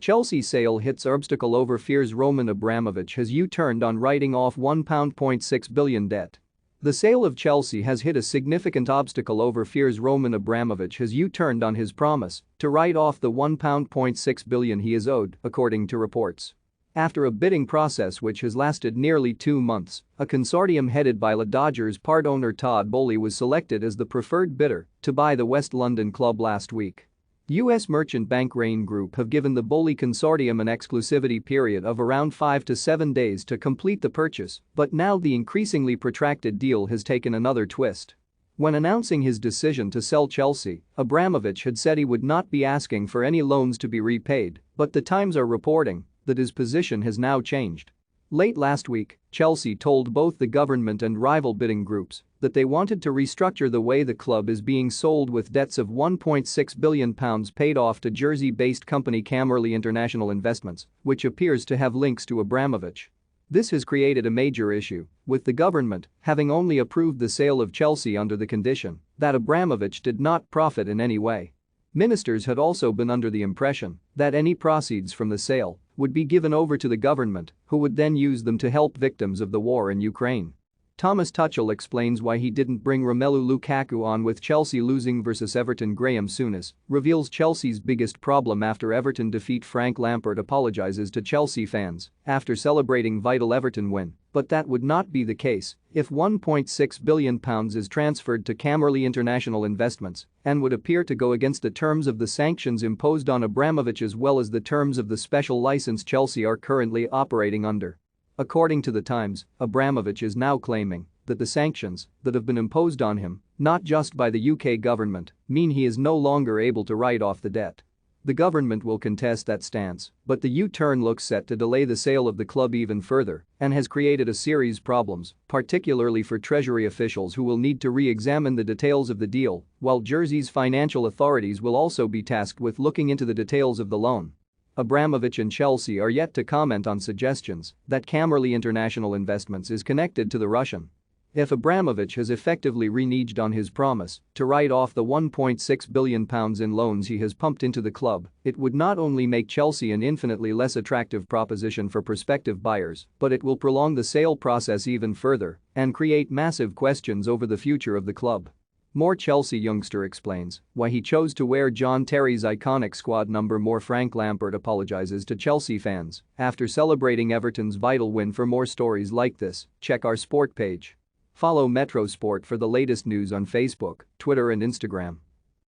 Chelsea sale hits obstacle over fears. Roman Abramovich has U-turned on writing off £1.6 billion debt. The sale of Chelsea has hit a significant obstacle over fears. Roman Abramovich has U-turned on his promise to write off the £1.6 billion he is owed, according to reports. After a bidding process which has lasted nearly 2 months, a consortium headed by the Dodgers part owner Todd Boehly was selected as the preferred bidder to buy the West London club last week. U.S. merchant bank Rain Group have given the Boehly consortium an exclusivity period of around 5 to 7 days to complete the purchase, but now the increasingly protracted deal has taken another twist. When announcing his decision to sell Chelsea, Abramovich had said he would not be asking for any loans to be repaid, but the Times are reporting that his position has now changed. Late last week, Chelsea told both the government and rival bidding groups that they wanted to restructure the way the club is being sold, with debts of £1.6 billion paid off to Jersey-based company Camberley International Investments, which appears to have links to Abramovich. This has created a major issue, with the government having only approved the sale of Chelsea under the condition that Abramovich did not profit in any way. Ministers had also been under the impression that any proceeds from the sale would be given over to the government, who would then use them to help victims of the war in Ukraine. Thomas Tuchel explains why he didn't bring Romelu Lukaku on with Chelsea losing versus Everton. Graham Souness reveals Chelsea's biggest problem after Everton defeat. Frank Lampard apologises to Chelsea fans after celebrating vital Everton win, but that would not be the case if £1.6 billion is transferred to Camberley International Investments and would appear to go against the terms of the sanctions imposed on Abramovich as well as the terms of the special license Chelsea are currently operating under. According to the Times, Abramovich is now claiming that the sanctions that have been imposed on him, not just by the UK government, mean he is no longer able to write off the debt. The government will contest that stance, but the U-turn looks set to delay the sale of the club even further and has created a series of problems, particularly for Treasury officials who will need to re-examine the details of the deal, while Jersey's financial authorities will also be tasked with looking into the details of the loan. Abramovich and Chelsea are yet to comment on suggestions that Camberley International Investments is connected to the Russian. If Abramovich has effectively reneged on his promise to write off the £1.6 billion in loans he has pumped into the club, it would not only make Chelsea an infinitely less attractive proposition for prospective buyers, but it will prolong the sale process even further and create massive questions over the future of the club. More Chelsea youngster explains why he chose to wear John Terry's iconic squad number more. Frank Lampard apologises to Chelsea fans after celebrating Everton's vital win. For more stories like this, check our sport page. Follow Metro Sport for the latest news on Facebook, Twitter and Instagram.